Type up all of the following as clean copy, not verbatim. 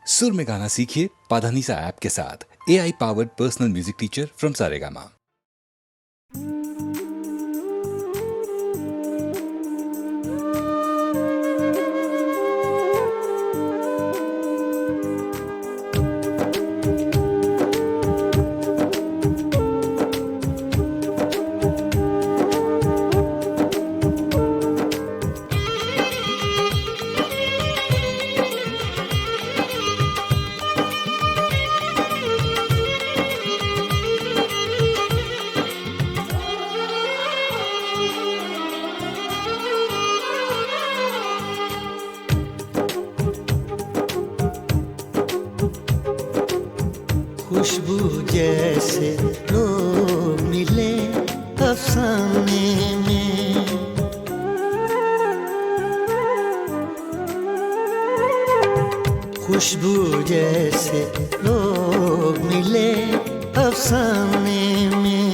सुर में गाना सीखिए पाधानीसा ऐप के साथ। AI powered personal music teacher from Saregama. Khushboo जैसे लोग मिले अफसाने में, खुशबू जैसे लोग मिले अफसाने में।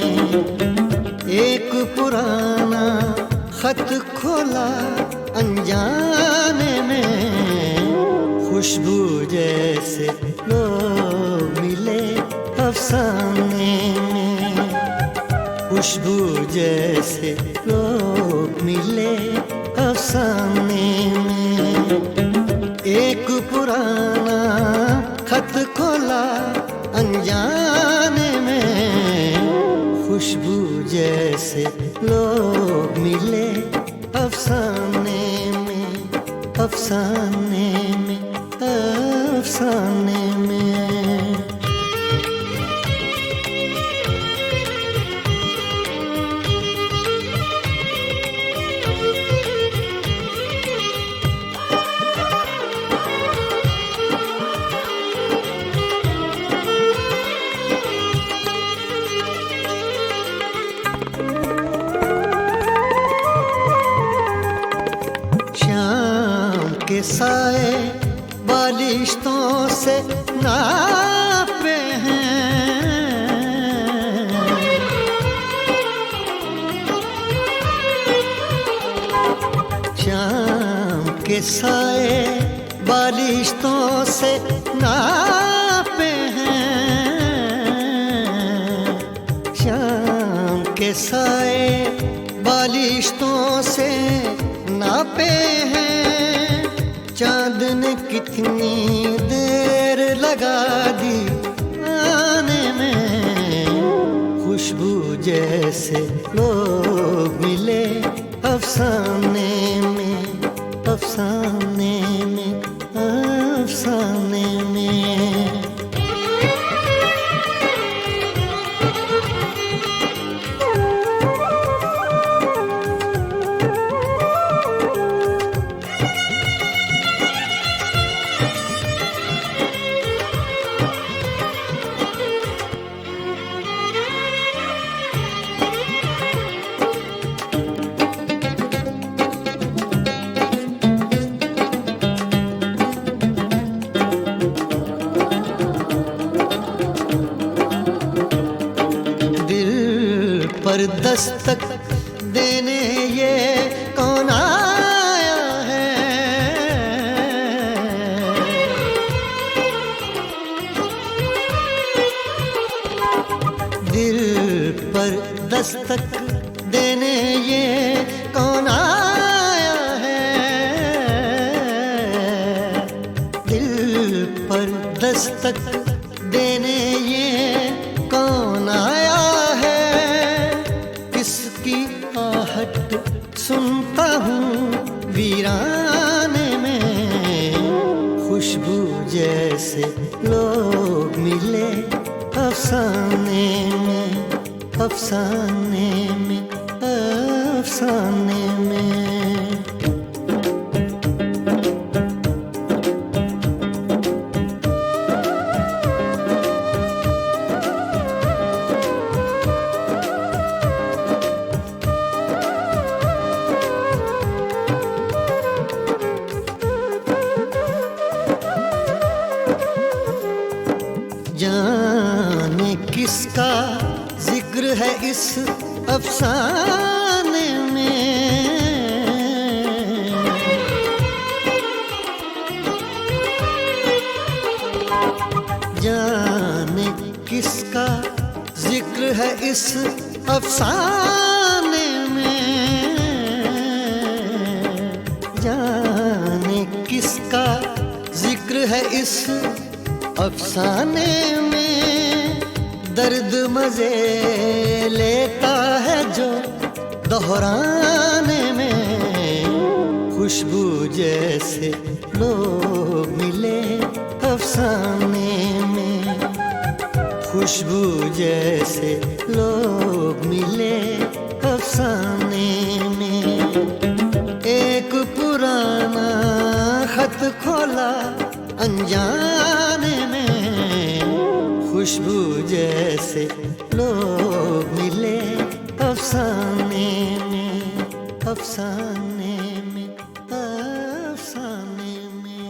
एक पुराना खत खोला अनजाने में, खुशबू जैसे लोग मिले अफसाने में, खुशबू जैसे लोग मिले अफसाने में। एक पुराना खत खोला अनजाने में, खुशबू जैसे लोग मिले अफसाने में, अफसाने में, अफसाने में। शाम के साए बालिश्तों से नापे हैं, शाम के साए बालिश्तों से नापे हैं, शाम के साए बालिश्तों से नापे हैं। चांद ने कितनी देर लगा दी आने में, खुशबू जैसे लोग मिले अफसाने में, अफसाने में, अफसाने में। पर दस्तक देने ये कौन आया है, दिल पर दस्तक देने ये कौन आया है, दिल पर दस्तक देने ये कौन आया है। किसकी आहट सुनता हूँ वीराने में, खुशबू जैसे लोग मिले अफसाने में, अफसाने में, अफसाने में। जाने किसका जिक्र है इस अफसाने में, जाने किसका जिक्र है इस अफसाने में, जाने किसका जिक्र है इस अफसाने में। दर्द मजे लेता है जो दोहराने में, खुशबू जैसे लोग मिले अफसाने में, खुशबू जैसे लोग मिले अफसाने में। एक पुराना खत खोला अनजाने में, खुशबू जैसे लोग मिले अफसाने में, अफसाने में, अफसाने में।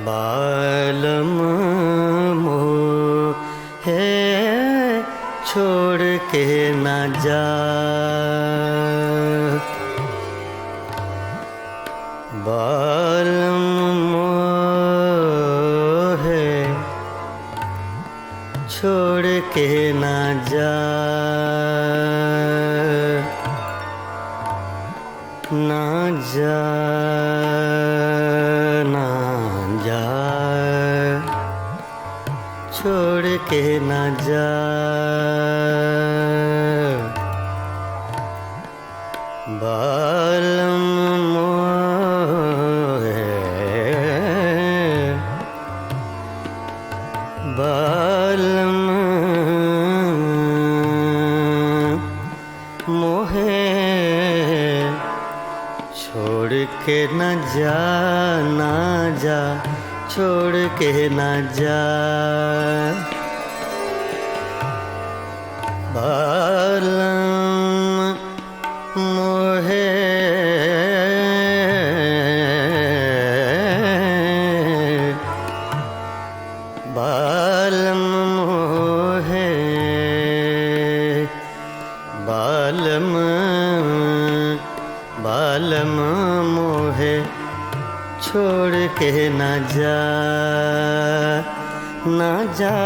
बालम मोहे छोड़ के न जा, बालम मोहे छोड़ के न जा, ना जा ना जा, छोड़ के ना जा। बालम मोहे, बालम मोहे छोड़ के न जा, ना जा, छोड़ के न जा। बालम मोहे, बालम मोहे, बालम बालम मोहे छोड़ के न जा, न जा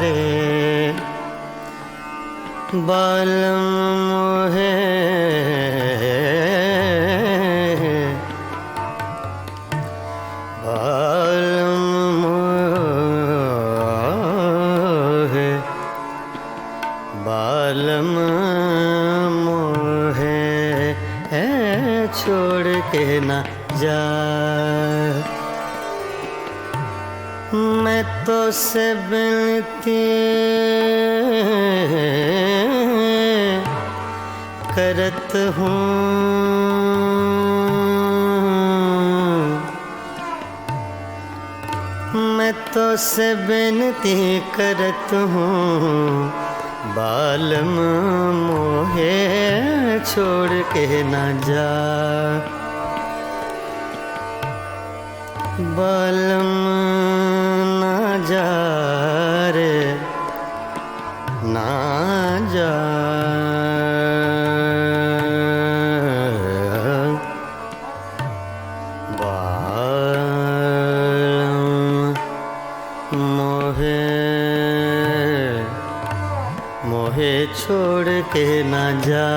रे। बालम मोहे, बालम मोहे, बालम मोहे छोड़ के न जा। मैं तो से बिनती करत हूँ, मैं मैं तो से बेनती करत हूँ, बालम मोहे छोड़ के ना जा। बालम ना जा रे ना जा। मोहे छोड़ के ना जा।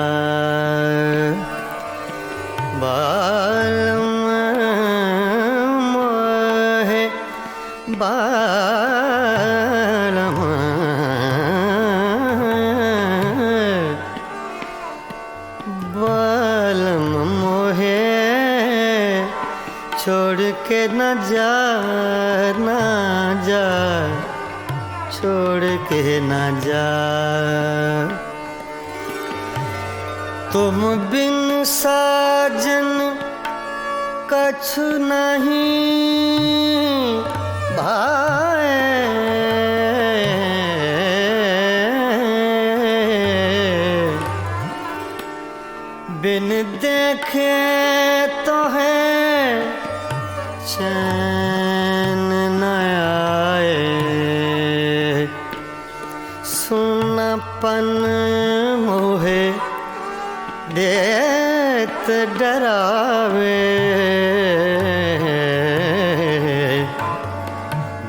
बालम मोहे बालम बालम मोहे छोड़ के ना जा ना जा, छोड़ के ना जा। तुम बिन साजन कछु नहीं भाए। बिन देखे तो है चैन न आए। सुनापन मोहे देत डरावे।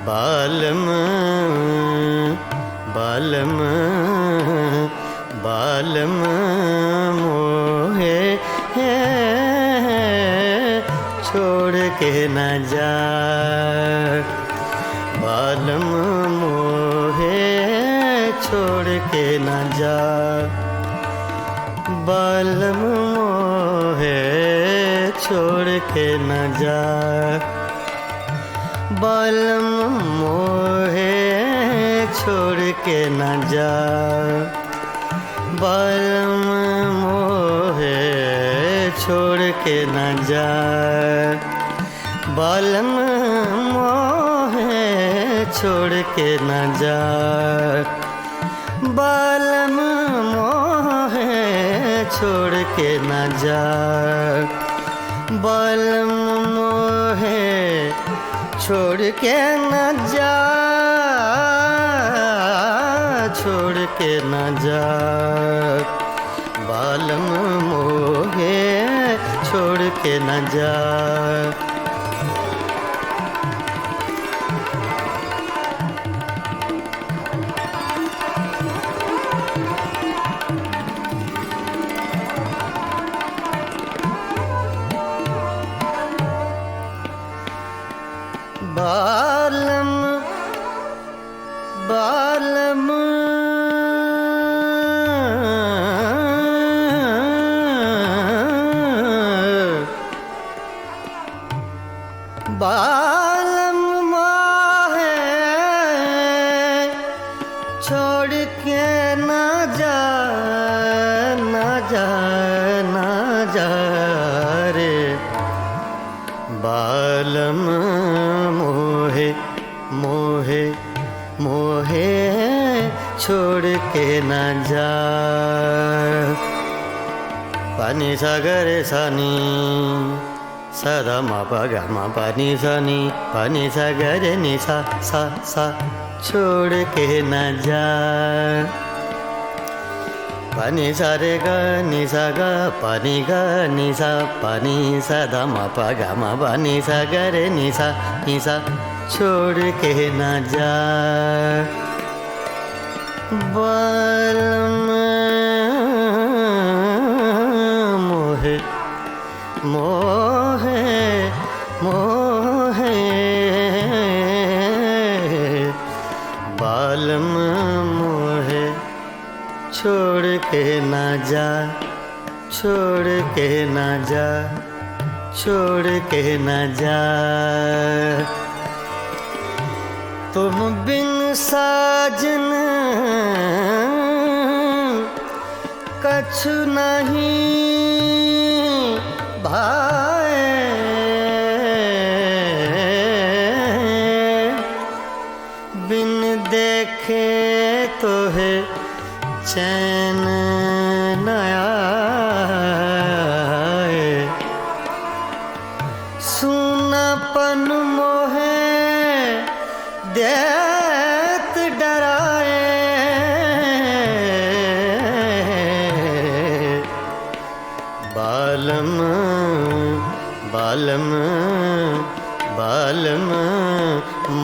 बालम बालम बालम मोहे छोड़ के ना जा। बालम मोहे छोड़ के ना जा। बालम मोहे छोड़ के ना जा। बालम मोहे छोड़ के ना जा। बालम मोहे छोड़ के ना जा। बालम मोहे छोड़ के ना जा। बालम मोहे छोड़ के ना जा। बालम मोहे छोड़ के ना जा। छोड़ के ना जा। बालम मोहे छोड़ के ना जा। बालम बालम बालम मोहे छोड़ के ना जा ना जा ना जा रे। बालम मोहे मोहे मोहे छोड़ के ना जा। पानी सागर सानी सदा मा पा गा मा पानी सानी पानी सागर नि सा सा सा छोड़ के ना जा। पानी सा रे गा नि सा गा पानी गा नि सा पानी सदा मा पा गा मा पानी सागर नि सा छोड़ के ना जा। बालम मोहे मोहे मोहे बालम मोहे छोड़ के ना जा। छोड़ के ना जा। छोड़ के ना जा। तुम बिन साजन कछु नहीं भाए। तो है चैन न आए, सूनापन मोहे देत डराए, बालम बालम बालम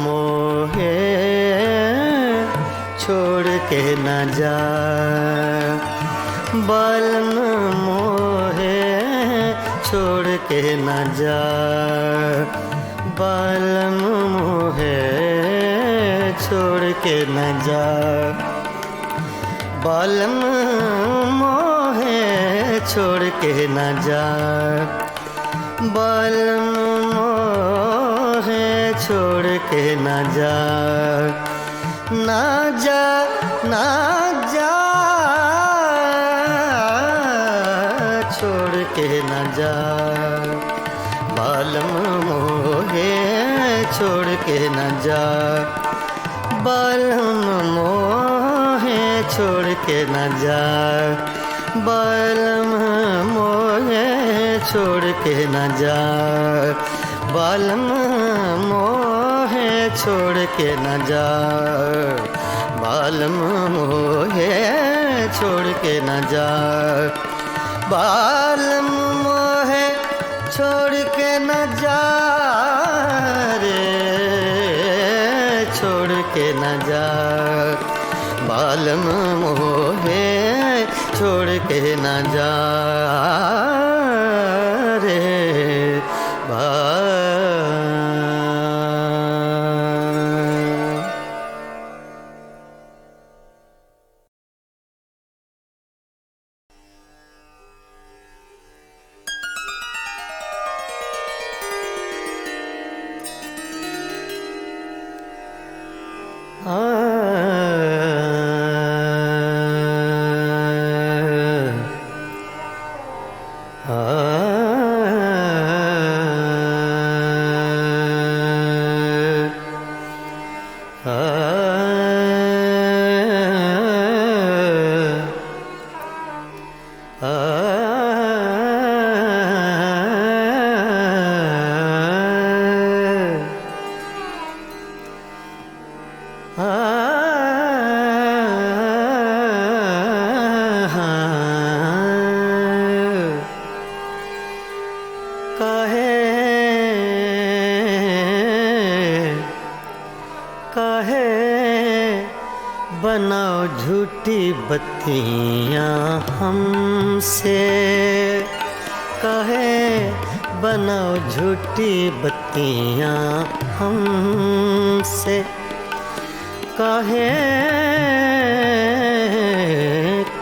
मोहे छोड़ के न जा, बालम मोहे छोड़ के न जा, बालम मोहे छोड़ के न जा, बालम मोहे छोड़ के न जा, बालम मोहे छोड़ के न जा, ना जा ना जा छोड़ के न जा, बालम मोहे छोड़ के न जा, बालम मोहे छोड़ के न जा, बालम मोहे छोड़ के न जा, बालम मोहे छोड़ के न जा, बालम मोहे छोड़ के न जा, बालम मोहे छोड़ के न जा रे, छोड़ के न जा, बालम मोहे छोड़ के न जा रे बनाओ झूठी बत्तियाँ हमसे, कहे बनाओ झूठी बत्तियाँ हमसे, कहे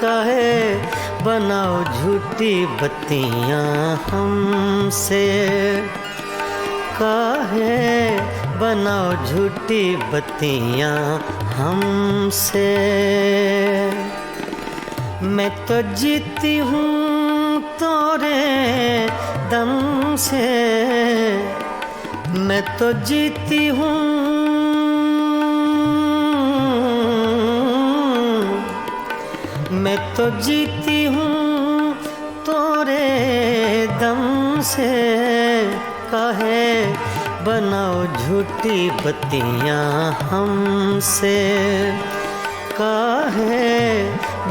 कहे बनाओ झूठी बत्तियाँ हमसे, कहे बनाओ झूठी बत्तियाँ हमसे। मैं तो जीती हूँ तोरे दम से, मैं तो जीती हूँ, मैं तो जीती हूँ तोरे दम से। कहे बनाओ झूठी बत्तियाँ हमसे, कहे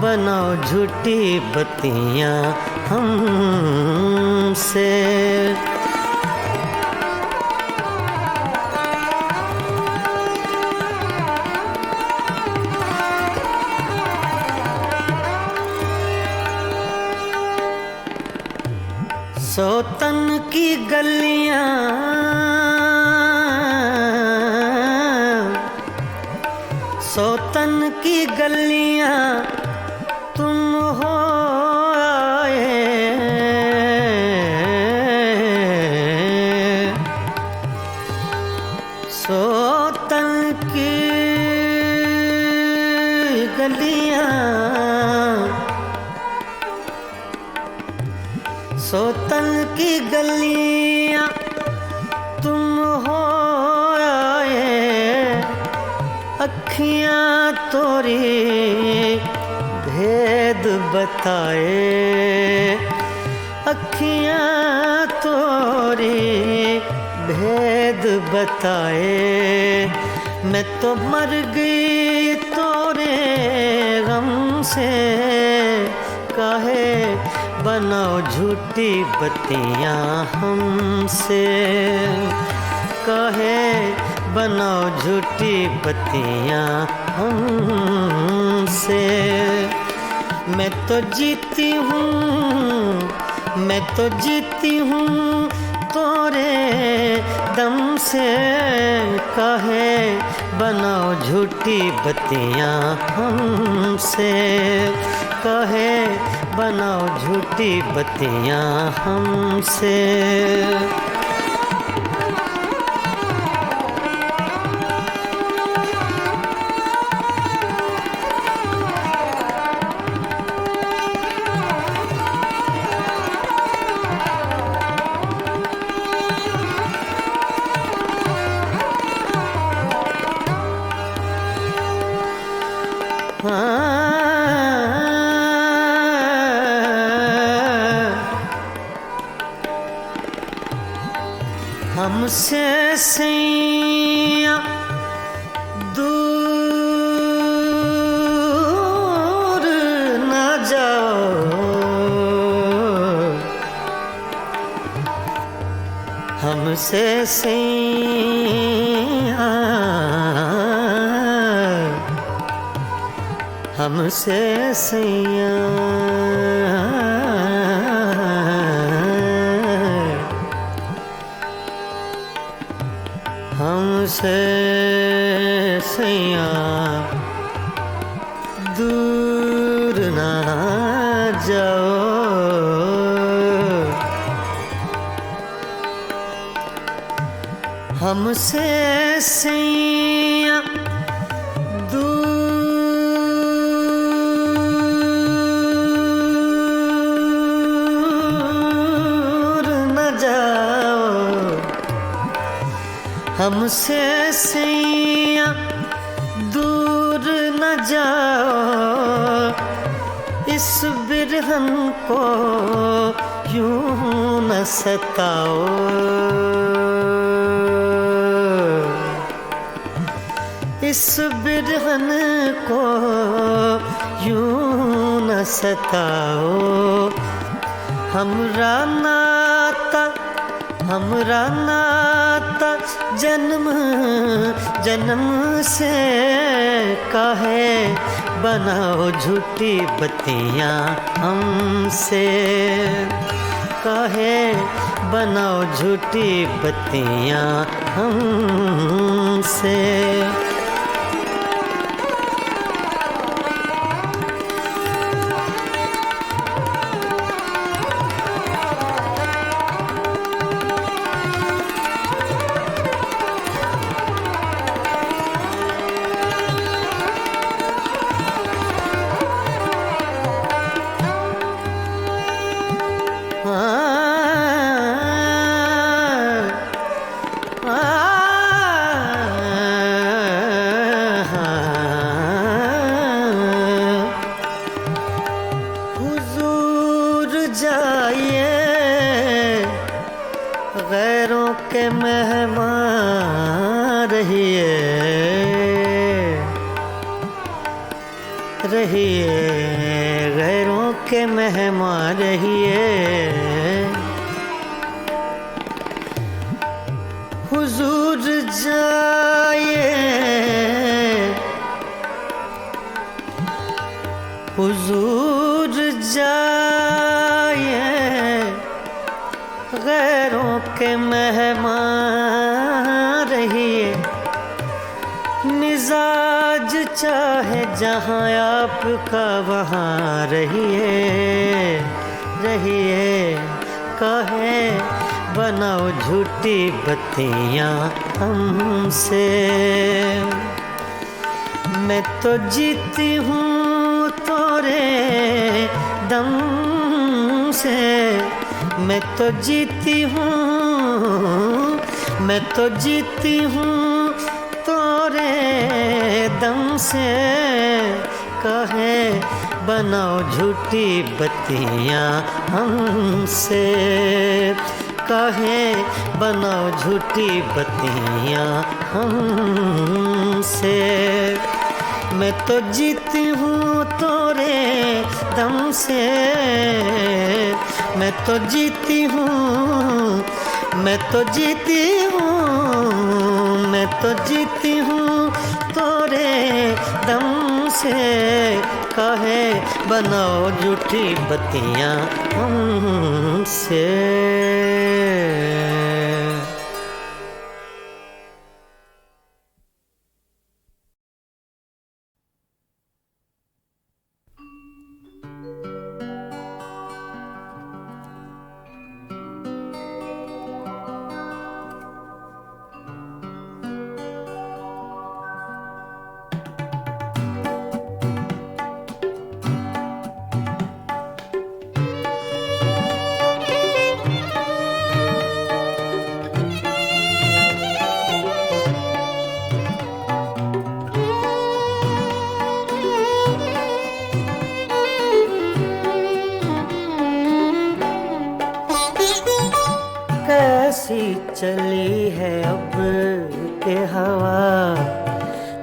बनाओ झूठी बत्तियाँ हमसे। सोतन की गलियां, सोतन की गलियां तुम हो आए, सोतन की गलियां, सोतन की गलियां तुम हो आए, अखियाँ तोरी भेद बताए, अखियाँ तोरी भेद बताए। मैं तो मर गई तोरे गम से, काहे बनाओ झूठी बत्तियाँ हमसे, काहे बनाओ झूठी बत्तियाँ हमसे। मैं तो जीती हूँ, मैं तो जीती हूँ तोरे दम से, काहे बनाओ झूठी बत्तियाँ हमसे, काहे बनाओ झूठी बत्तियाँ हमसे। हमसे सैया दूर न जाओ, हमसे सैया, हमसे सैया, हमसे सैया दूर ना जाओ। हमसे सैया दूर न जाओ, हमसे सैया दूर न जाओ। इस बिरहन को यूं न सताओ, इस बिरहन को यूं न सताओ। हमरा नाता, हमरा नाता जन्म जन्म से, काहे बनाओ झूठी बत्तियाँ हमसे, काहे बनाओ झूठी बत्तियाँ हमसे। हुजूर जाइए, गैरों के मेहमान रहिए, रहिए गैरों के मेहमान रहिए। हुजूर जाइए, हुजूर जाइए, गैरों के मेहमान रहिए। मिजाज चाहे जहाँ आपका वहाँ रहिए, रहिए काहे बनाओ झूठी बत्तियाँ हमसे। मैं तो जीती हूँ तोरे दम से, मैं तो जीती हूँ, मैं तो जीती हूँ तोरे दम से कहे बनाओ झूठी बत्तियाँ हमसे, कहे बनाओ झूठी बत्तियाँ हमसे। मैं तो जीती हूँ तोरे दम से, मैं तो जीती हूँ, मैं तो जीती हूँ, मैं तो जीती हूँ तोरे दम से, कहे बनाओ झूठी बत्तियाँ हमसे। कैसी चली है अब के हवा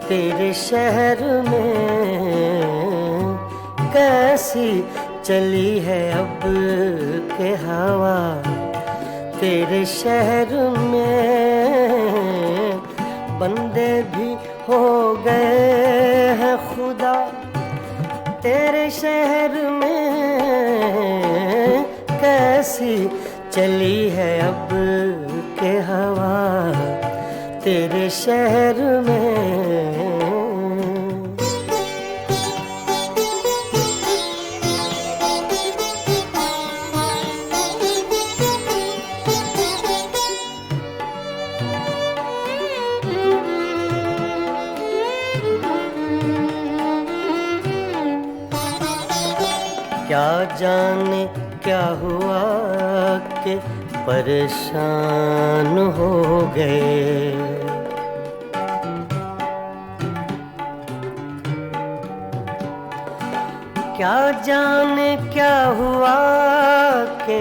तेरे शहर में, कैसी चली है अब के हवा तेरे शहर में। बंदे भी हो गए हैं खुदा तेरे शहर में, कैसी चली है अब के हवा तेरे शहर में। क्या जाने क्या हुआ कि परेशान हो गए, क्या जाने क्या हुआ कि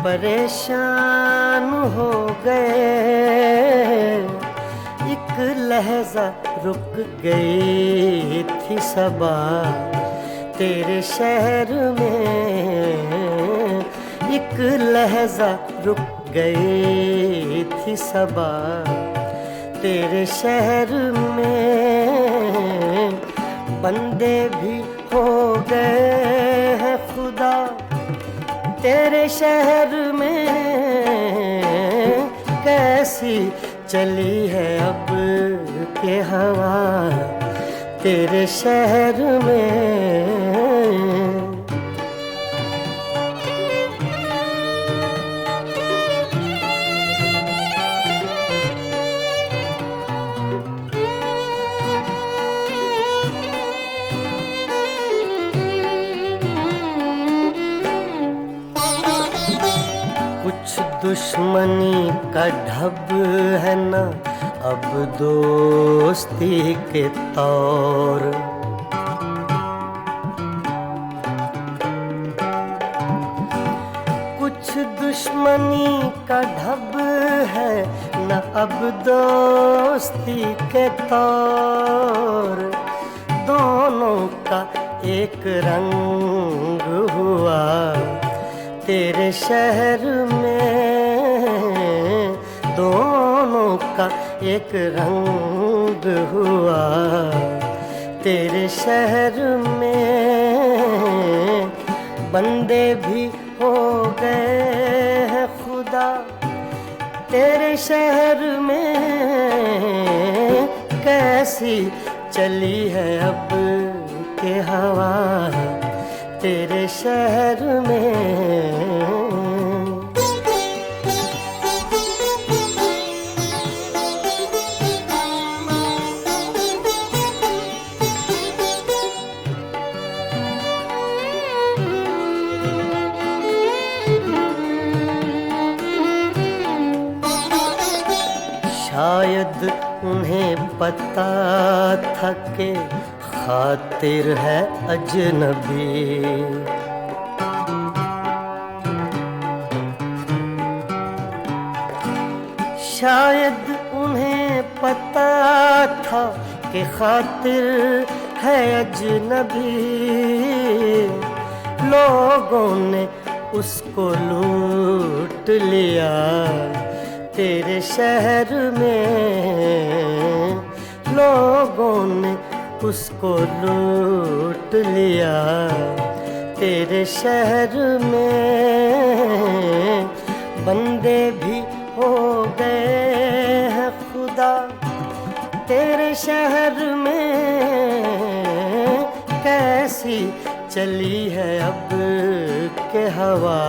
परेशान हो गए। एक लहजा रुक गई थी सबा तेरे शहर में, एक लहजा रुक गई थी सबा तेरे शहर में। बंदे भी हो गए हैं खुदा तेरे शहर में, कैसी चली है अब के हवा तेरे शहर में। कुछ दुश्मनी का ढब है ना अब दोस्ती के तौर, कुछ दुश्मनी का ढब है न अब दोस्ती के तौर। दोनों का एक रंग हुआ तेरे शहर में, दोनों का एक रंग हुआ तेरे शहर में। बंदे भी हो गए हैं खुदा तेरे शहर में, कैसी चली है अब के हवा तेरे शहर में। शायद उन्हें पता था कि खातिर है अजनबी। शायद उन्हें पता था कि खातिर है अजनबी। लोगों ने उसको लूट लिया तेरे शहर में। लोगों ने उसको लूट लिया तेरे शहर में। बंदे भी हो गए हैं खुदा तेरे शहर में। कैसी चली है अब के हवा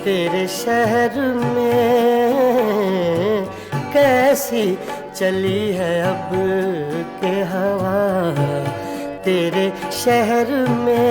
तेरे शहर में। कैसी चली है अब के हवा तेरे शहर में।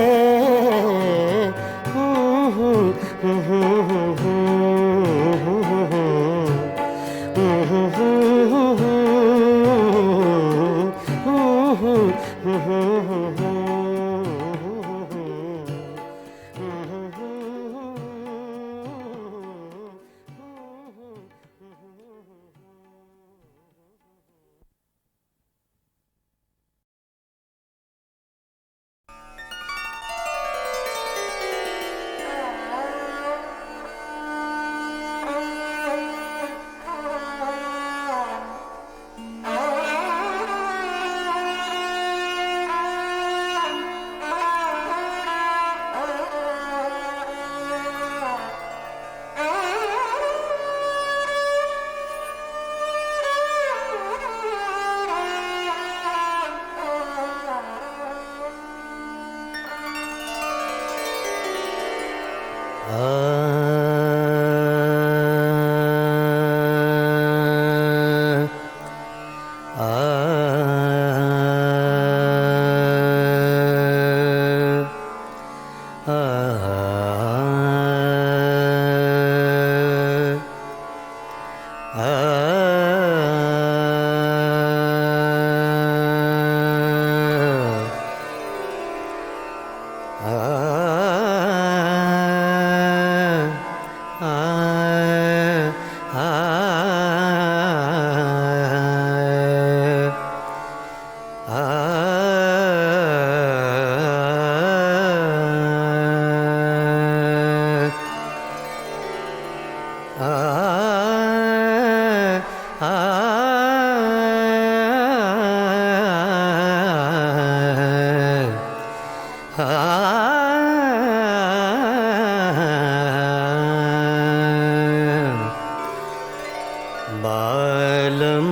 बालम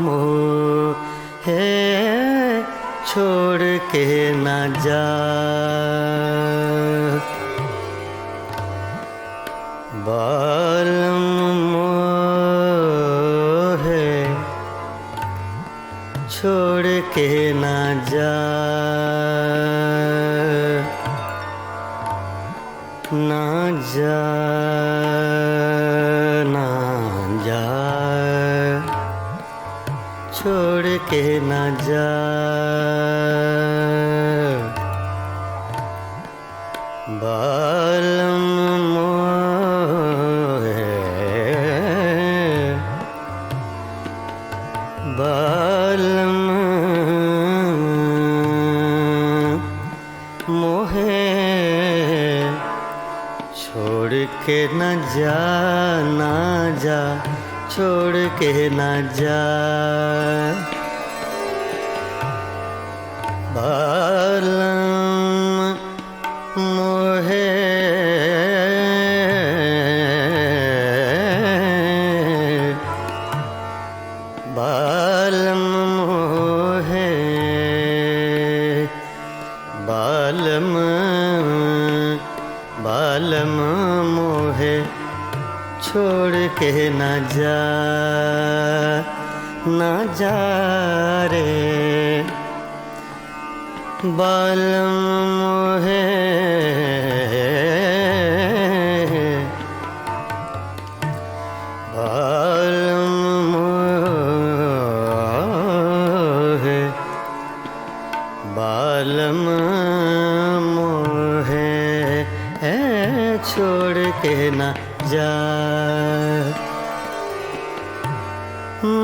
मोहे छोड़ के न जा। बालम मोहे छोड़ के न जा। ना जा ना जा छोड़ के ना जा। बालम मोहे बालम मोहे छोड़ के न जा ना जा छोड़ के न जा। बालम मोहे बालम मोहे बालम बालम मोहे छोड़ के न जा ना जा रे। बालम मोहे बालम मोहे बालम मोहे छोड़ के न जा।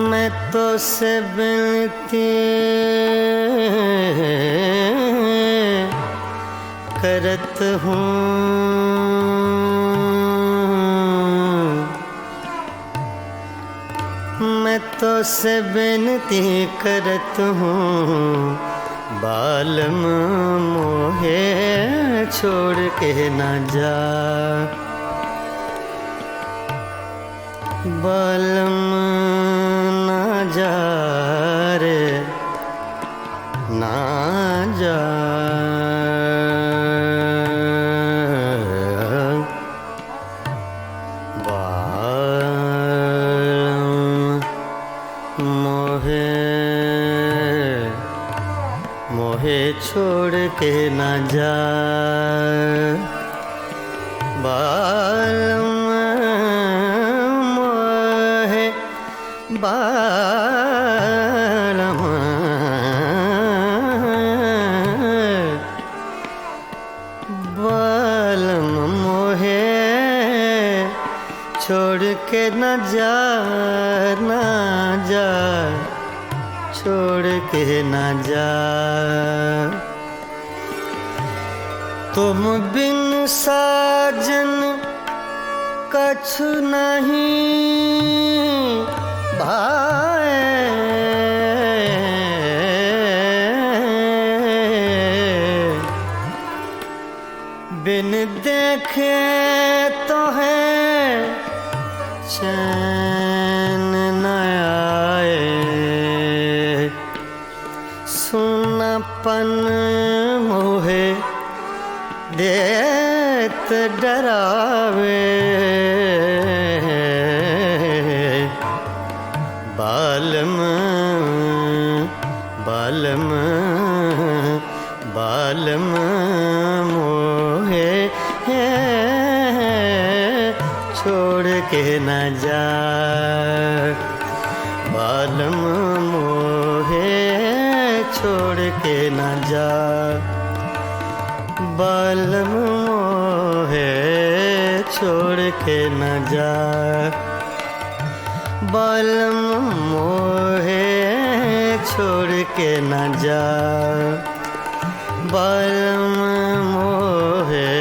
मैं तो से बिनती करत हूँ, मैं तो से बिनती करत हूँ, बालम मोहे छोड़ के न जा। बालम ना जा रे ना जा। मोहे छोड़ के न जा। बालम मोहे बालम बालम मोहे छोड़ के न जा ना जा, छोड़ के न जा। तुम बिन साजन कछु नहीं भाए। बिन देखे तो है चैन न आए। सुनापन मोहे देत डरावे। बालम बालम बालम मोहे छोड़ के न जा। बालम मोहे छोड़ के न जा। बालम मोहे छोड़ के न जा। बालम मोहे छोड़ के न जा। बालम मोहे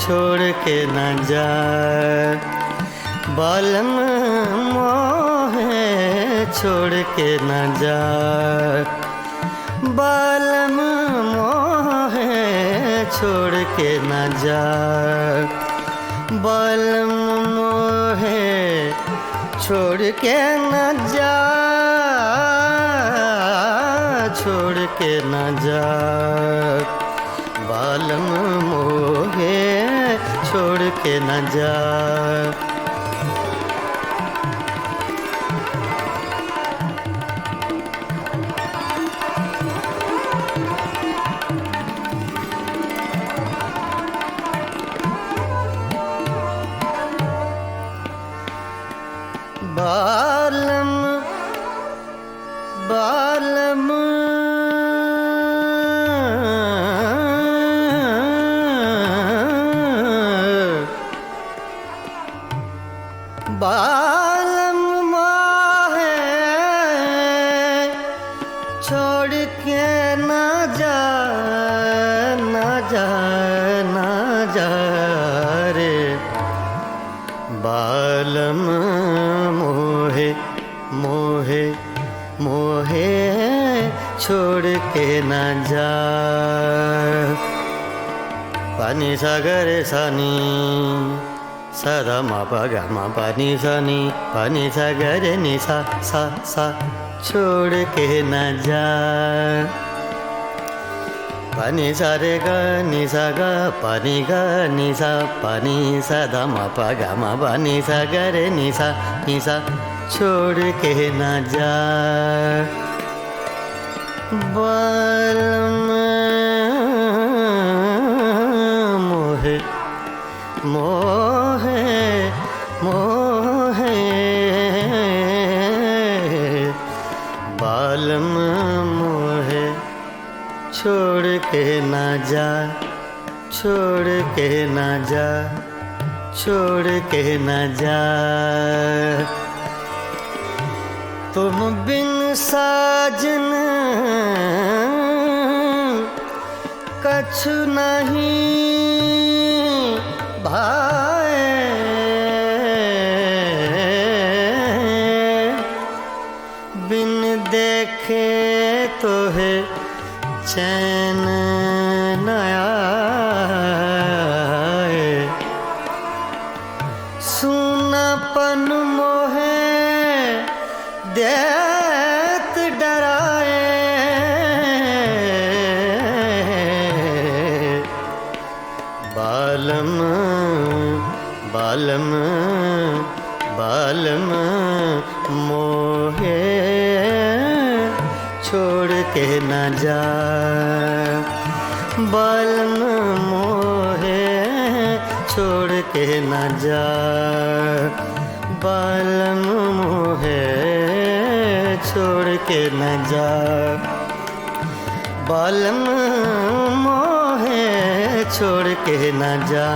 छोड़ के न जा। बालम मोहे छोड़ के न जा। बालम मोहे छोड़ के न जा। बालम मोहे छोड़ के न जा। छोड़ के न जा। बालम मोहे छोड़ के न जा। बालम बालम बालम मोहे छोड़ के न जा न जा न जा रे। बालम मोहे मोहे मोहे छोड़ के न जा। पानी सागर सानी सदा मा पा गा मा पा नि सा नि पा नि सा गा रे नि सा सा सा छोड़ के न जा। पा नि सा रे गा नि सा गा पा नि गा नि सा पा नि सा दा मा पा गा मा पा नि सा गा रे नि सा छोड़ के न जा। बालम मोहे मोहे मोहे बालम मोहे छोड़ के ना जा, छोड़ के ना जा, छोड़ के ना जा। तुम बिन साजन कछु नहीं भाए, बिन देखे तो है चैन न आए। सूनापन मोहे देत डराए, बालम बालम बालम मोहे छोड़ के न जा, बालम मोहे छोड़ के न जा, बालम मोहे छोड़ के न जा, बालम मोहे छोड़ के न जा,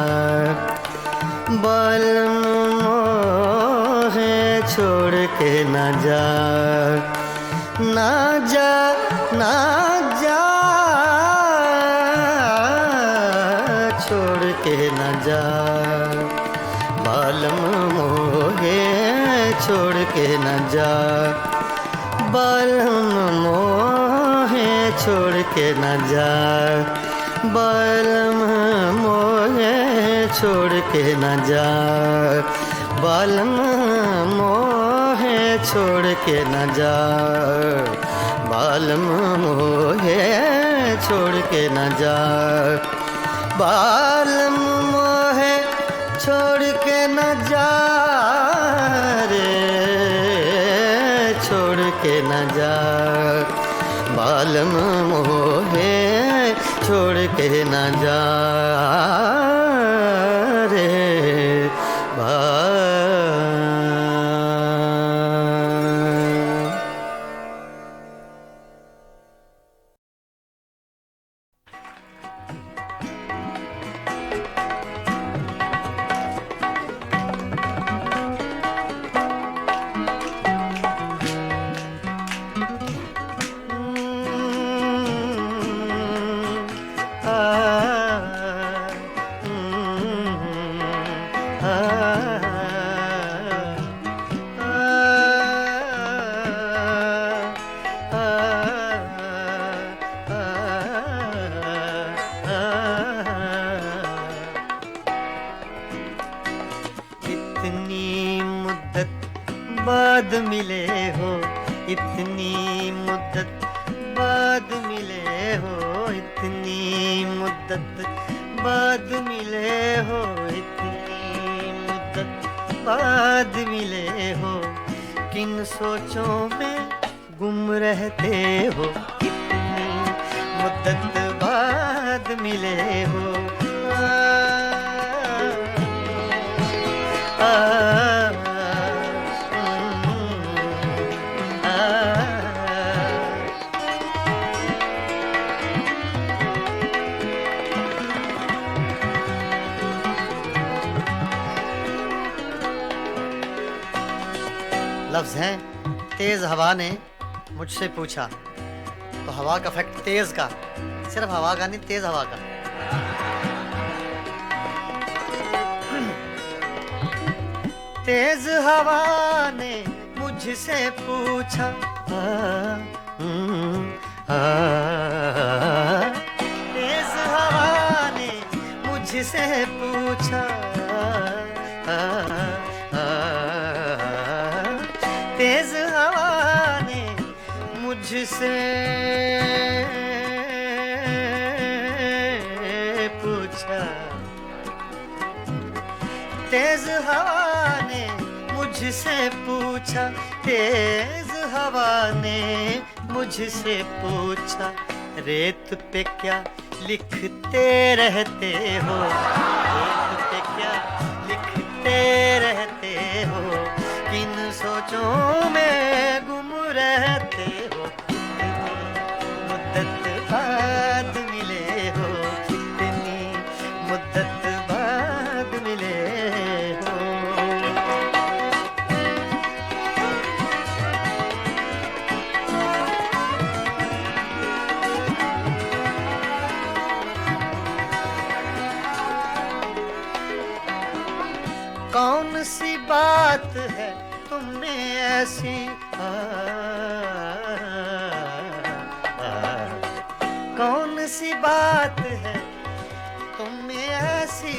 बालम मोहे छोड़ के न जा, ना जा ना जा, छोड़ के न जा, बालम मोहे छोड़ के न जा, बालम मोहे छोड़ के न जा, बालम मोहे छोड़ के न जा, बालम मोहे छोड़ के न जा, बालम मोहे छोड़ के न जा, बालम मोहे छोड़ के न जा रे, छोड़ के न जा, बालम मोहे छोड़ के न जा रे बाद मिले हो, इतनी मुद्दत बाद मिले हो, इतनी मुद्दत बाद मिले हो, इतनी मुद्दत बाद मिले हो, किन सोचों में गुम रहते हो, इतनी मुद्दत बाद मिले हो। लफ्ज़ हैं तेज हवा ने मुझसे पूछा, तो हवा का फैक्ट तेज का, सिर्फ हवा का नहीं, तेज हवा का। तेज हवा ने मुझसे पूछा, तेज हवा ने मुझसे पूछा, तेज हवा ने मुझसे पूछा, तेज हवा ने मुझसे पूछा, तेज हवा ने मुझसे पूछा, रेत पे क्या लिखते रहते हो, रेत पे क्या लिखते रहते हो, किन सोचों में गुम रहते हो, मुद्दत बाद मिले बात है तुम में ऐसी कौन सी बात है तुम में ऐसी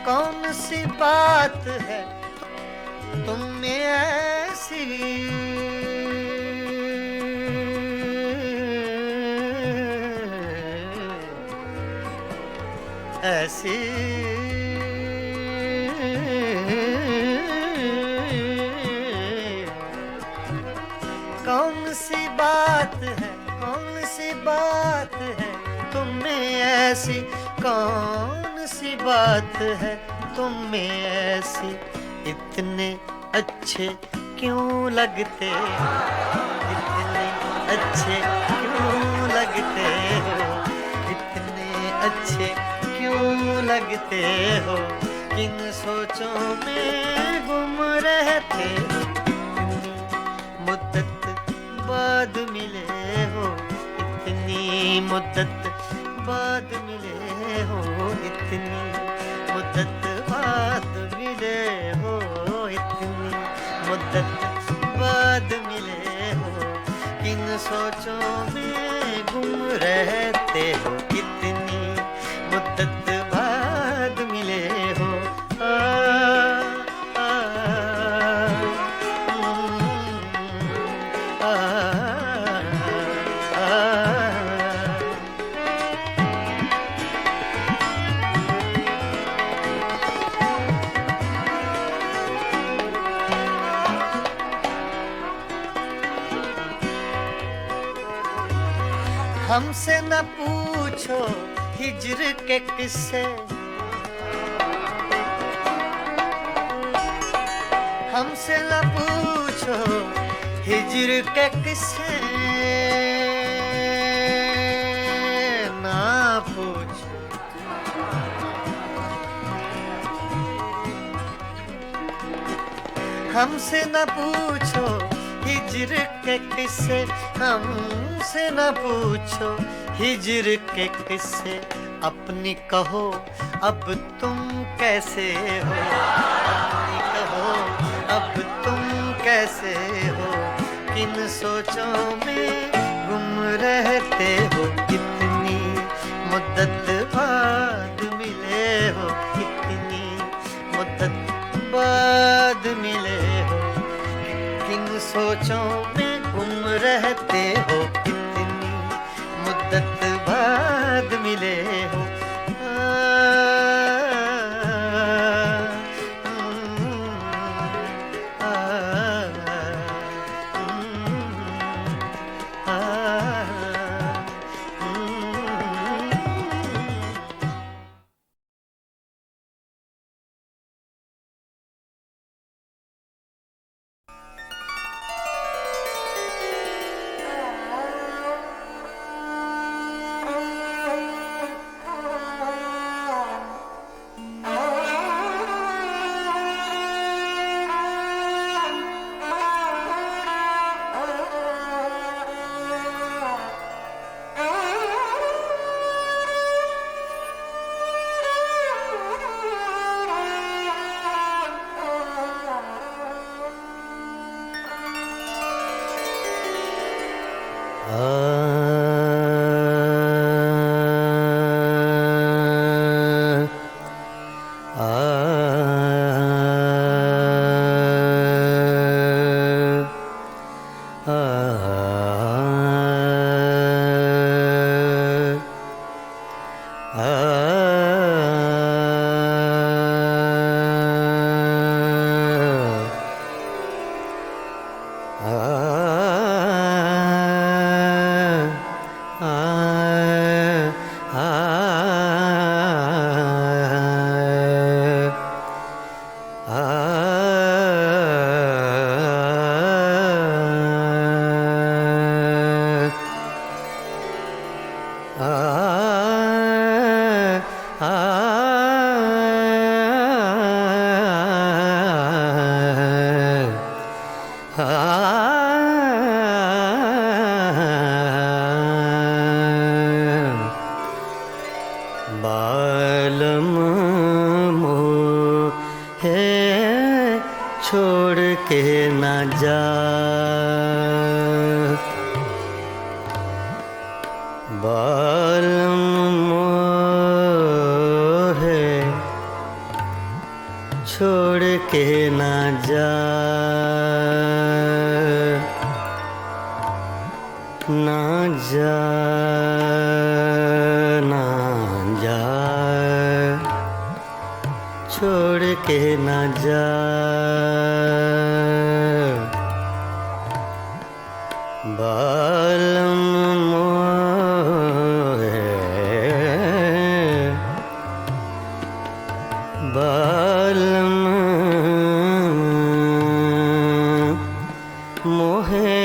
कौन सी बात है तुम में ऐसी ऐसी कौन सी बात है कौन सी बात है तुम में ऐसी कौन सी बात है तुम में ऐसी इतने अच्छे क्यों लगते इतने अच्छे क्यों लगते हो इतने अच्छे क्यों लगते हो किन सोचों में गुम रहते हो मुद्दत बाद मिले हो इतनी मुद्दत बाद मिले हो इतनी मुद्दत बाद मिले हो इतनी मुद्दत बाद मिले हो किन सोचों में गुम रहते हो इतनी मुद्दत बाद मिले हो हमसे न पूछो हिज्र के किस्से हमसे न पूछो हिज्र के किस्से ना पूछो हमसे न पूछो हिज्र के किस्से हमसे न पूछो हिज्र के किस्से अपनी कहो अब तुम कैसे हो अपनी कहो अब तुम कैसे हो किन सोचों में गुम रहते हो कितनी मुद्दत बाद मिले हो कितनी मुद्दत बाद मिले हो किन सोचों में गुम रहते हो कितनी मुद्दत बाद मिले हो छोड़ के न जा। बालम मोहे छोड़ के न जा, ना जा, ना जा, छोड़ के न जा। बालम मोहे, बालम मोहे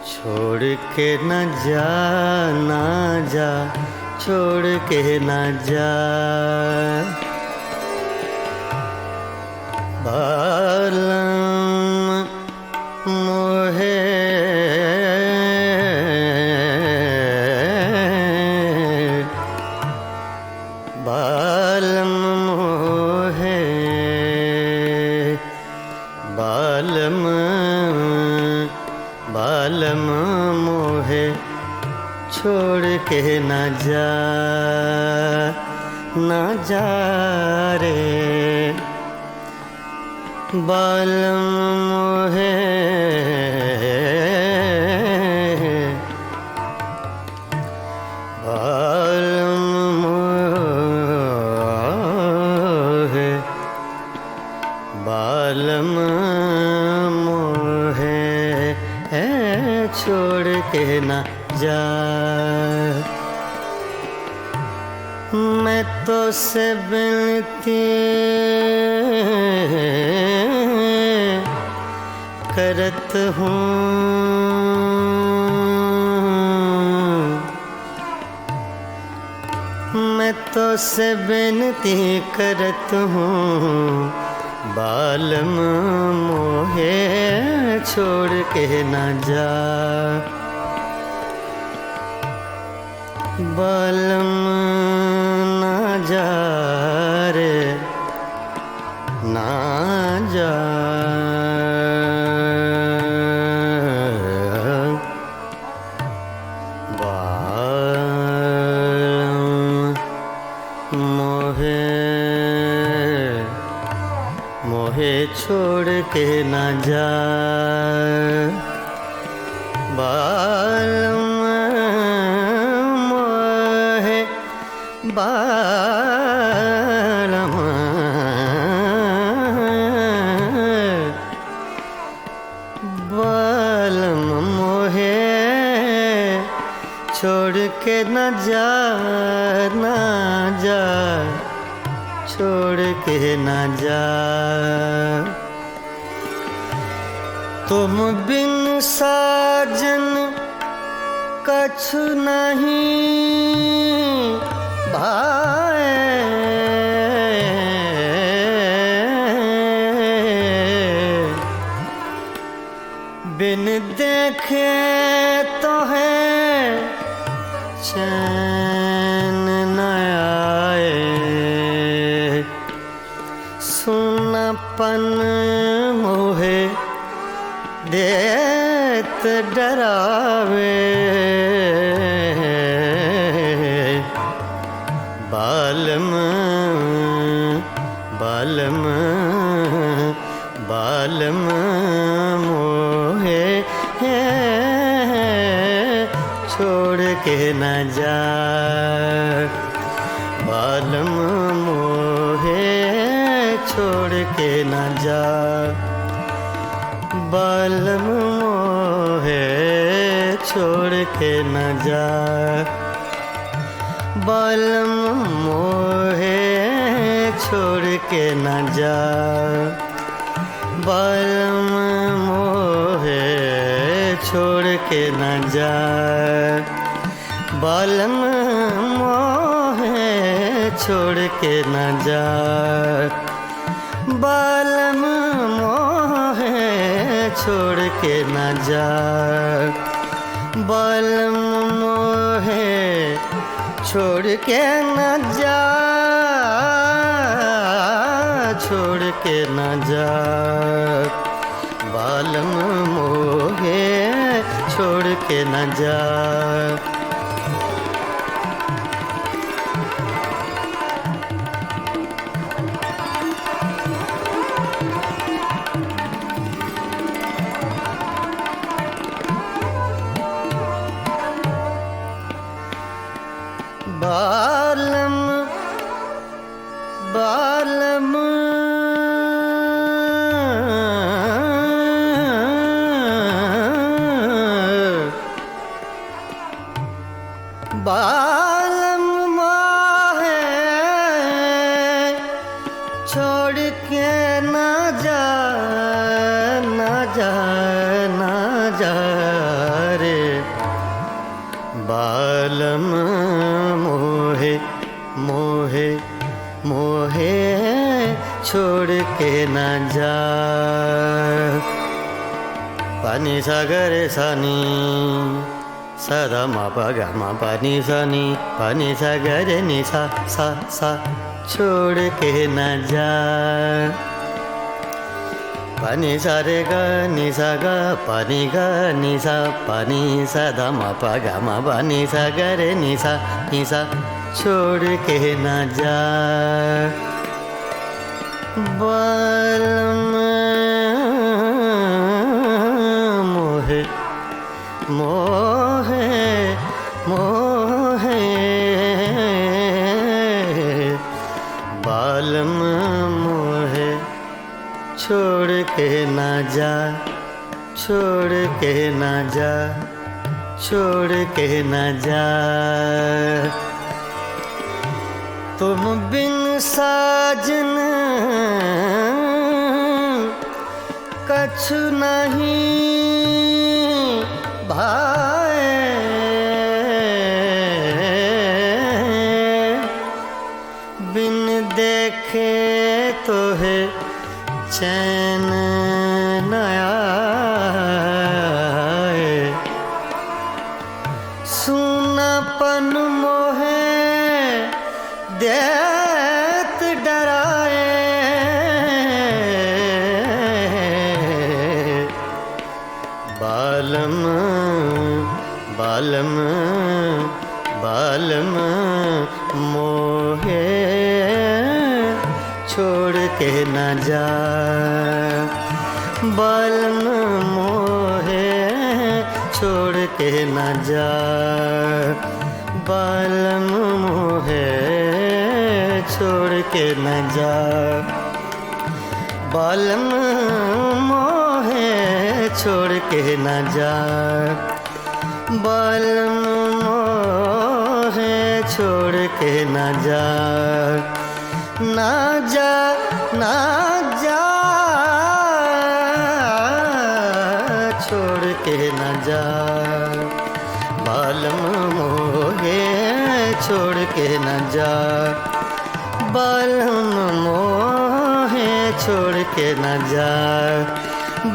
छोड़ के न जा, ना जा, छोड़ के न जा। बालम मोहे बालम मोहे, बालम बालम मोहे छोड़ के न जा, ना जा रे। बालम मोहे बालम मोहे, बालम मोहे छोड़ के न जा। मैं तो से बिनती करत हूँ, मैं तो से बिनती करत हूँ। बालम मोहे छोड़ के न जा। बालम ना जा रे, ना जा। बालम मोहे मोहे छोड़ के न जा। बालम मोहे बालम बालम मोहे छोड़ के न जा, ना जा, छोड़ के न जा। तुम बिन साजन कछु नहीं भाए, बिन देखे तो है चैन न आए। सुनापन मोहे देत डरावे। बालम बालम बालम मोहे छोड़ के न जा। बालम मोहे छोड़ के न जा। बालम मोहे छोड़ के न जा। बालम मोहे छोड़ के न जा। बालम मोहे छोड़ के न जा। बालम मोहे छोड़ के न जा। बालम मोहे छोड़ के न जा। बालम मोहे छोड़ के न जा। छोड़ के न जा, बालम मोहे छोड़ के न जा। बालम बालम बालम मोहे छोड़ के न जा, न जा, न जा रे। बालम मोहे मोहे मोहे छोड़ के न जा। पानी सागर सानी सदा मा पा गा मा पा नि सा नि, पानी सागर नि सा सा सा छोड़ के न जा। पानी सा रे गा नि सा गा पानी गा नि सा, पानी सदा मा पा गा मा पा नि सा गा रे नि सा छोड़ के न जा। बालम मोहे मोहे मोहे बालम मोहे छोड़ के न जा, छोड़ के न जा, छोड़ के न जा। तुम बिन साजन कछु नहीं भाए, बिन देखे तो है चैन न आए। सुनापन मोहे देत डराए, बालम बालम बालम मोहे छोड़ के न जा। बालम मोहे छोड़ के न जा, बालम मोहे छोड़ के न जा। बालम मोहे छोड़ के न जा, बालम मोहे छोड़ के न जा। ना जा ना जा छोड़ के न जा, बालम मोहे छोड़ के न जा। बालम मोहे छोड़ के न जा,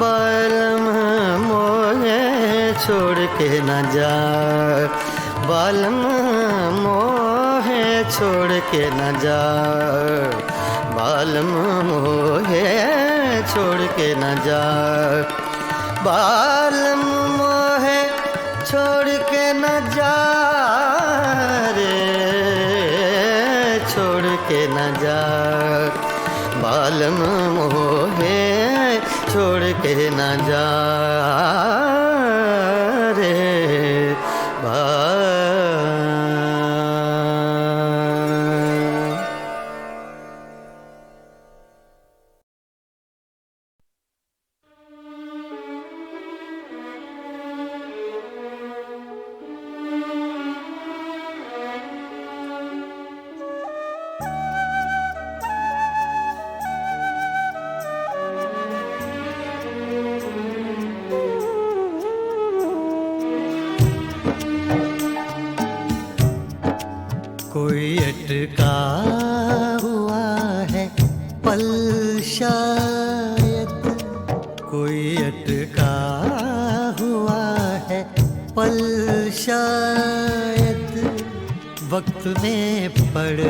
बालम मोहे छोड़ के न जा। बालम मोहे छोड़ के न जा, बालम मोहे छोड़ के न जा। बालम मोहे छोड़ के न जा रे, छोड़ के न जा। बालम मोहे छोड़ के न जा रे। कोई अटका हुआ है पल शायद, कोई अटका हुआ है पल शायद, वक्त में पड़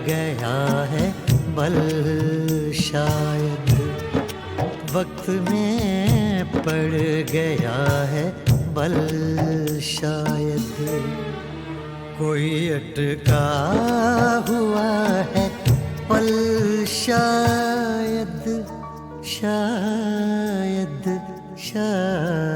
गया है बल शायद वक्त में पड़ गया है बल शायद कोई अटका हुआ है पल शायद शायद शायद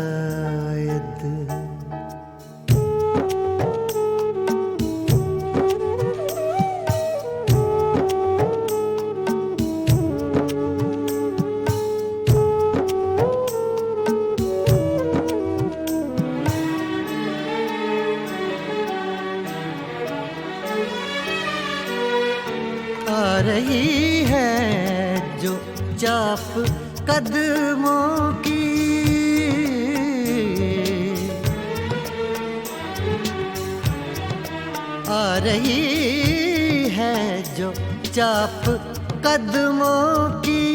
आ रही है जो चाप कदमों की आ रही है जो चाप कदमों की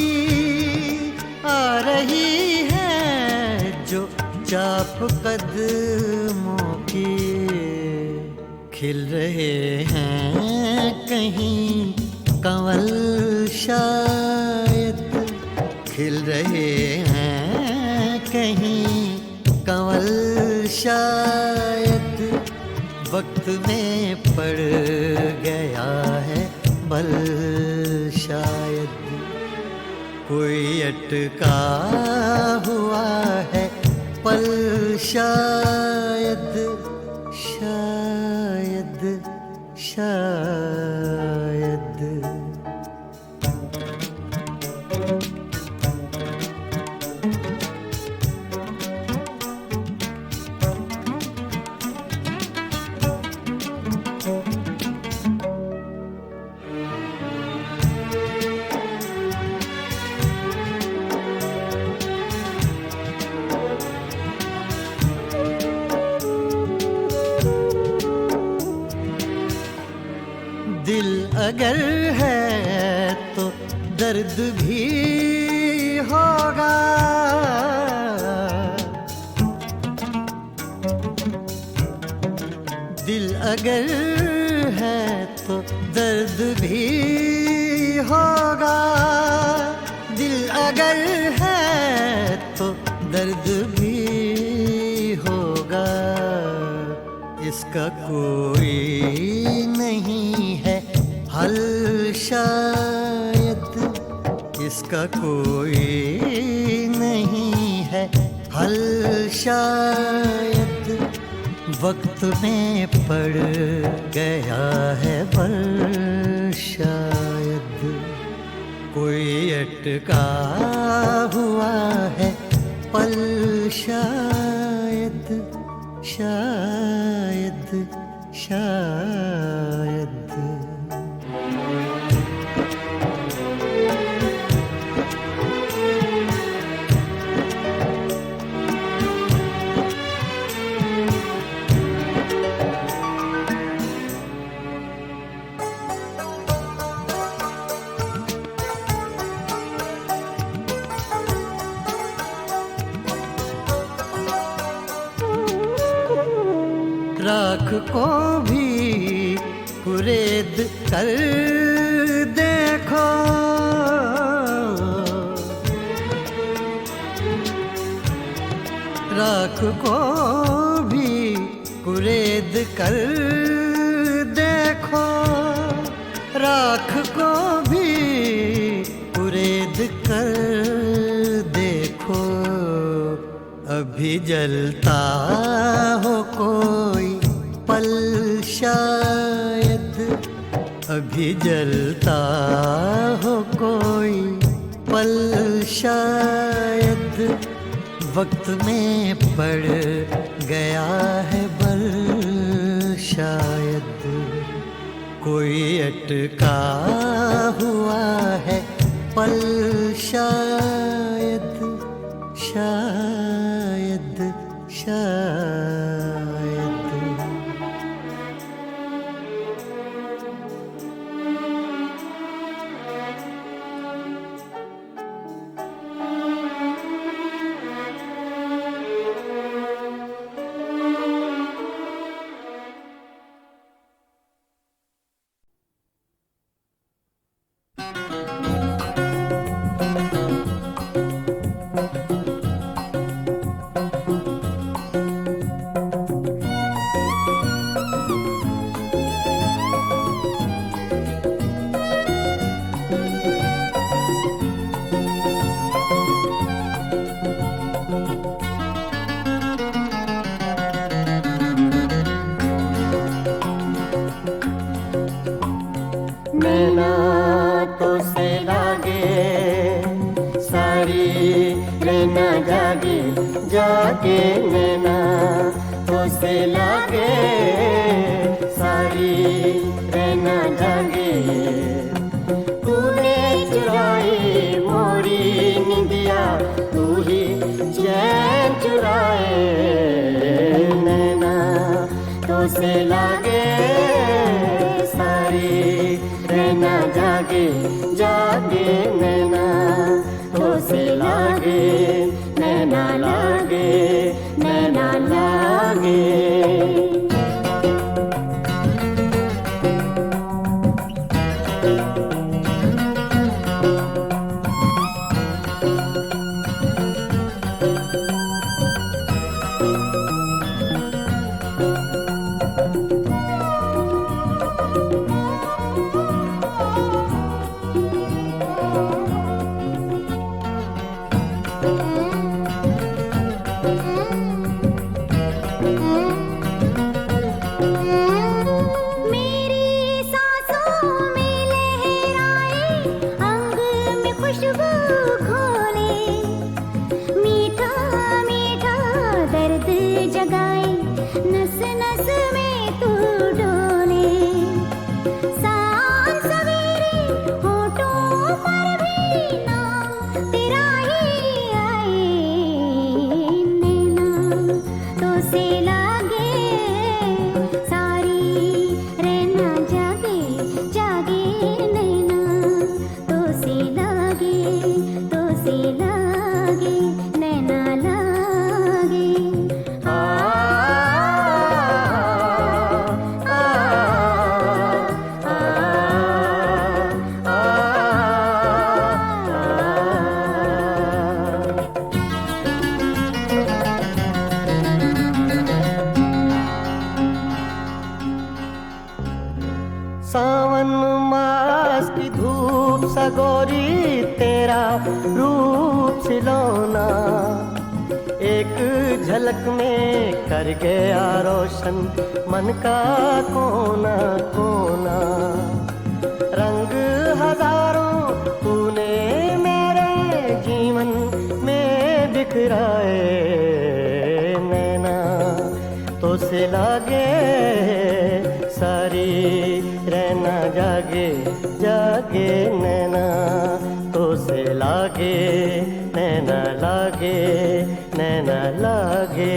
आ रही है जो चाप कदमों की खिल रहे हैं कहीं कंवल शायद खिल रहे हैं कहीं कंवल शायद वक्त में पड़ गया है बल शायद कोई अटका हुआ है पल शायद शायद शायद दिल अगर है तो दर्द भी होगा दिल अगर है तो दर्द भी होगा दिल अगर है तो दर्द भी होगा इसका कोई नहीं है हल शायद इसका कोई नहीं है हल शायद वक्त में पड़ गया है बल शायद कोई अटका हुआ है पल शायद शायद शायद राख को भी कुरेद कर देखो राख को भी कुरेद कर देखो राख को भी कुरेद कर देखो अभी जलता हो कोई पल शायद अभी जलता हो कोई पल शायद वक्त में पड़ गया है बल शायद कोई अटका हुआ है पल शायद शायद शायद जागे नैना तो से लागे सारी रहना जागे तूने चुराई मोरी निंदिया तू ही चैन चुराए नैना तो से लागे सारी रहना जागे जागे नैना तो से लागे नैना लागे नैना लागे सावन मास की धूप सगोरी तेरा रूप सिलौना एक झलक में कर गया रोशन मन का कोना कोना रंग हजारों तूने मेरे जीवन में बिखराए नैना तो से लागे सारी रहना जागे जागे नैना तो से लागे नैना लागे नैना लागे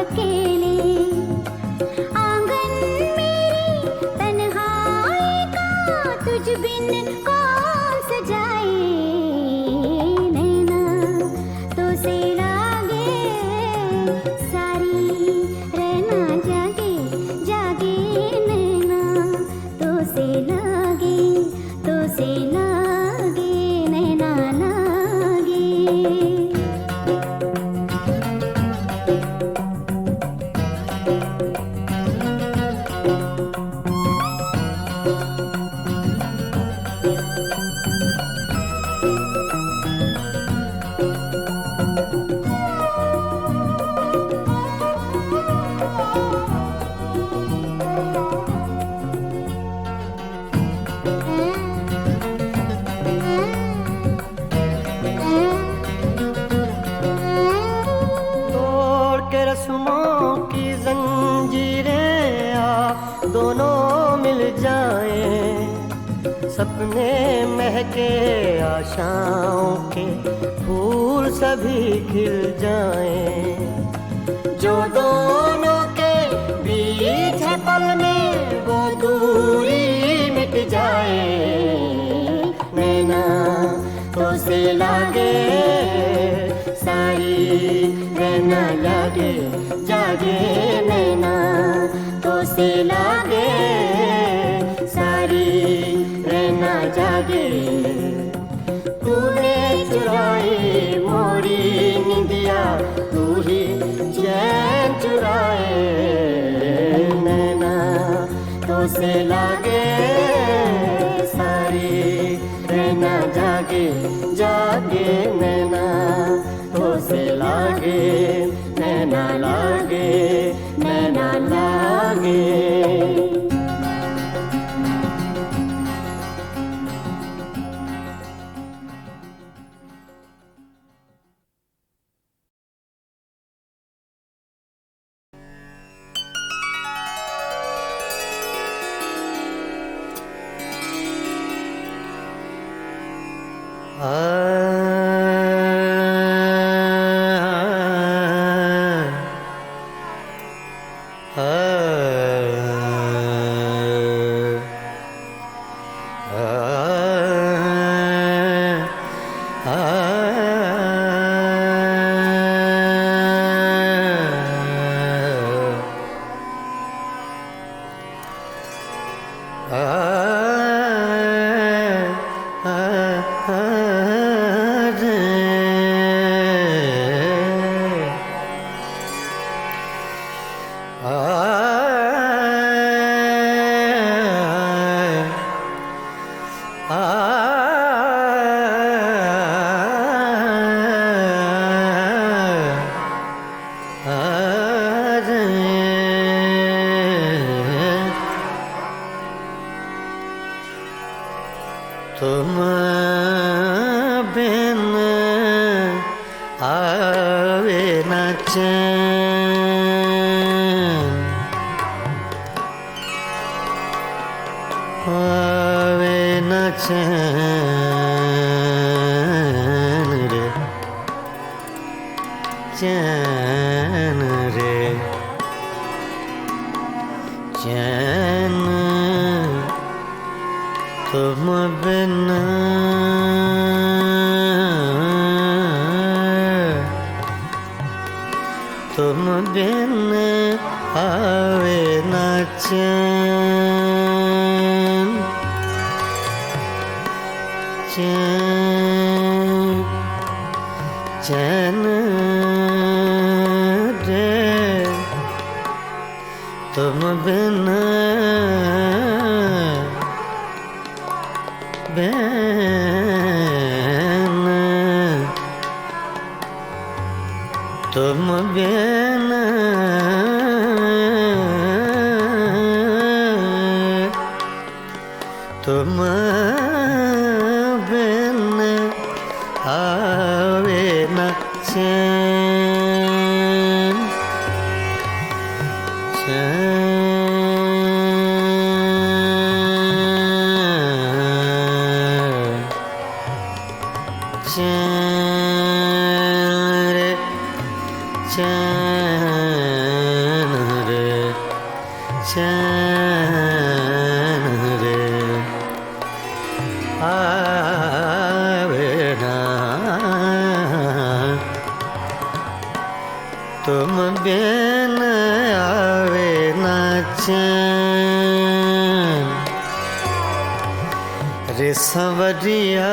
अकेले आंगन मेरी तन्हाई का तुझ बिन कौन सजाए नैना तो से लागे सारी रहना जागे जागे नैना तो से लागे नैना लागे रस्मों की जंजीरें दोनों मिल जाएं सपने महके आशाओं के फूल सभी खिल जाएं जो दोनों के बीच है पल में वो दूरी मिट जाए नैना तो से लागे सारी रहना लागे जागे नैना तो से लागे सारी रहना जागे तूने चुराई मोरी निंदिया चुराए नैना तो से लागे सारी नैना जागे जागे नैना तो से लागे नैना लागे नैना लागे तुम बिन आवे न चैन आवे न चैन रे चैन रे चैन तुम बिन तुम बिन आवे न चैन चैन चैन रे तुम बिन बिन तुम बिन तुम बिन आवे न चैन चैन रे चैन रे चैन रे आवे ना तुम बिन आवे ना चैन रे संवरिया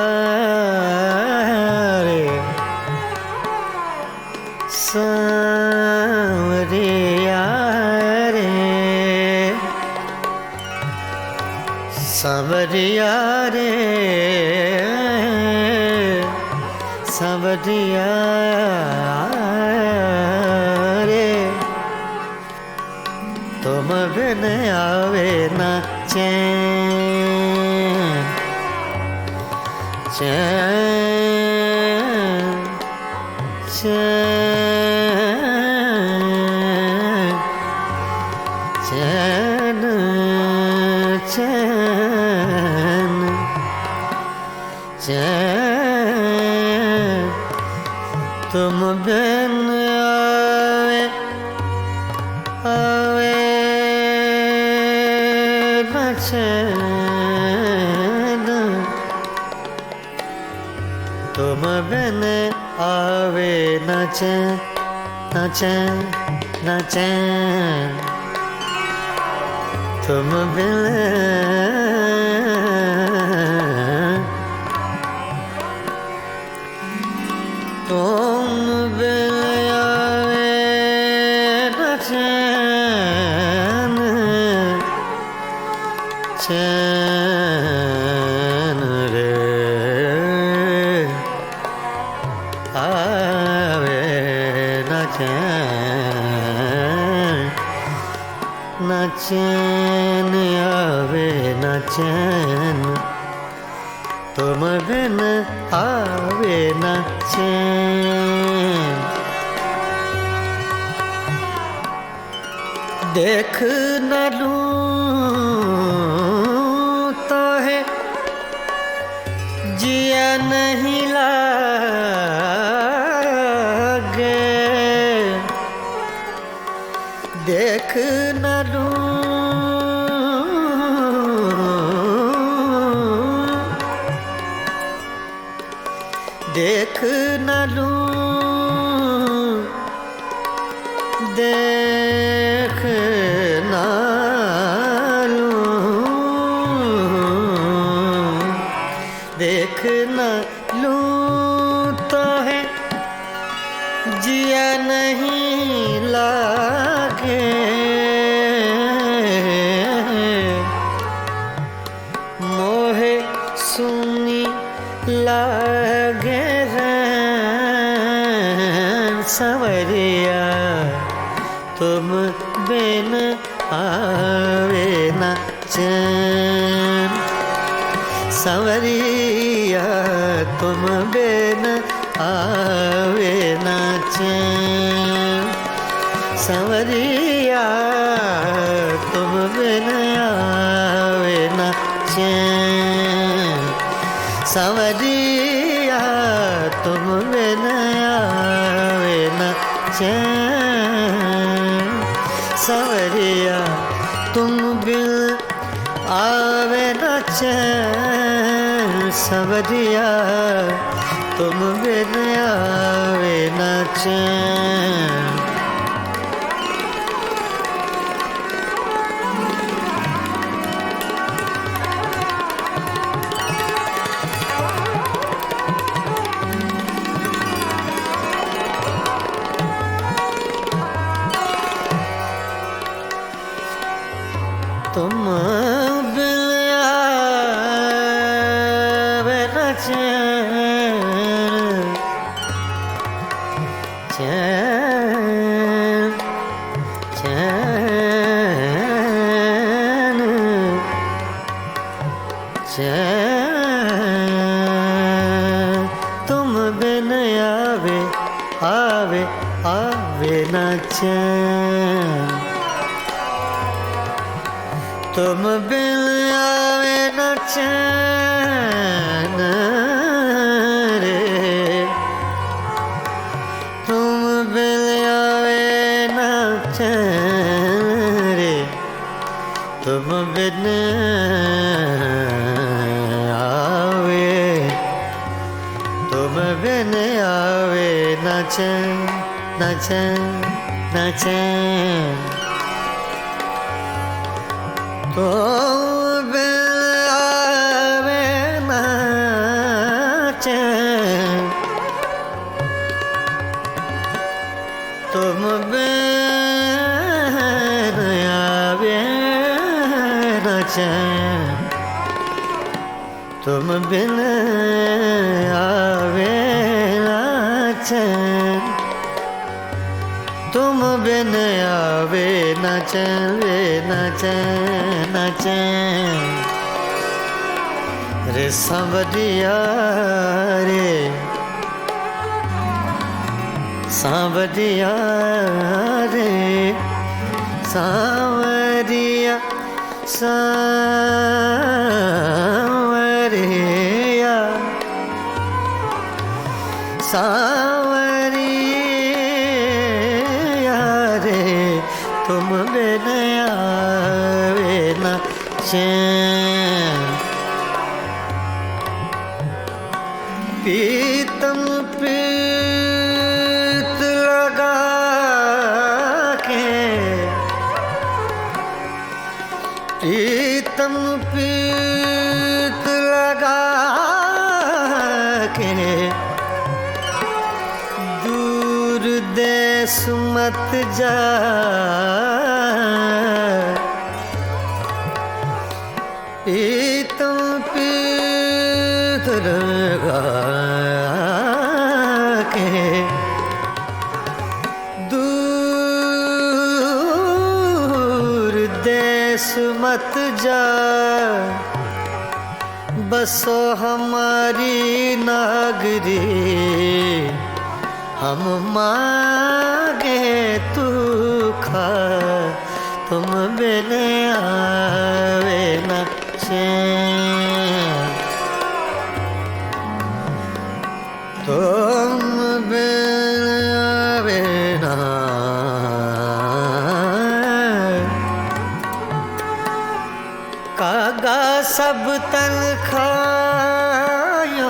रे सांवरिया रे सांवरिया रे सांवरिया रे तुम बिन आवे न चैन चैन चैन चैन चैन चैन तुम बिन आवे आवे न चैन तुम बिन आवे न चैन न चैन न चैन तुम बिन तुम बिन आवे न चैन चैन, तुम बिन आवे न चैन। देख न लूं तो है जिया नहीं लागे, देख न लूं देख न लूं देख न लूं देख न लूं तो है जिया नहीं लागे, मोहे सुनी लागे रैन संवरिया, तुम बिन आवे न चैन। संवरिया तुम बिन आवे न चैन, संवरिया तुम बिन आवे न चैन, संवरिया तुम बिन आवे न चैन, संवरिया तुम बिन आवे न चैन, संवरिया तुम बिन आवे न चैन। तुम बिन आवे न चैन, चैन चैन चैन, तुम बिन आवे आवे आवे न चैन, तुम बिन आवे न चैन रे, तुम बिन आवे न चैन रे, तुम बिन आवे, तुम बिन आवे न चैन, न चैन, न चैन। तुम बिन आवे न चैन, तुम बिन आवे न चैन, तुम बिन आवे न चैन, तुम बिन आवे न चैन रे, न चैन न चैन रे, सांवरिया रे, सांवरिया रे, सांवरिया सांवरिया सांवरिया रे, तुम बिन आवे न चैन। पीतम प्रीत लगा के, प्रीतम प्रीत लगा के, दूर देश मत जा, प्रीतम प्रीत लगा के, दूर देश मत जा, बसो हमारी नागरी, हम मांगे तू खा, तुम बिन आवे न चैन, तुम बिन आवे न। कागा सब तन खायो,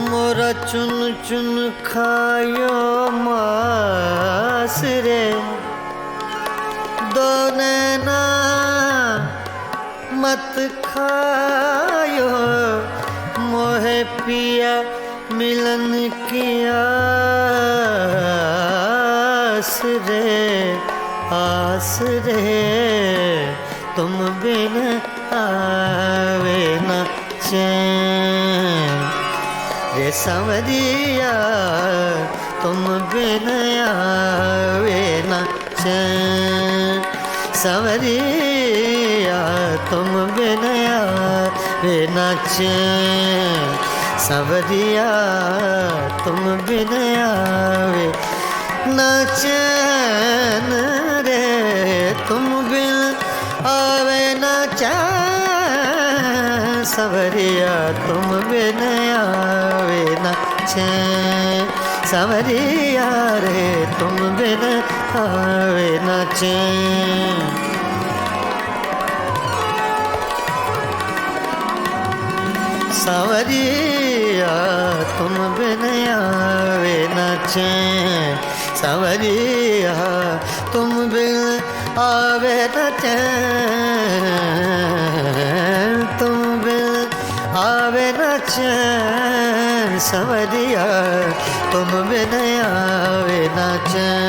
मोरा चुन चुन खायो मास रे, दो नैना मत खायो, मोहे पिया मिलन की आस रे, आस रे, तुम बिन आवे न चैन रे सांवरिया, तुम बिन आवे न चैन, सांवरिया तुम बिन आवे न चैन, सांवरिया तुम बिन आवे न चैन रे, तुम बिन आवे न चैन, सांवरिया तुम बिन आवे न चैन, सांवरिया रे तुम बिन आवे न चैन। सांवरिया तुम बिन आवे न चैन, सांवरिया तुम बिन आवे न चैन, तुम बिन आवे न चैन, सांवरिया तुम बिन आवे न चैन।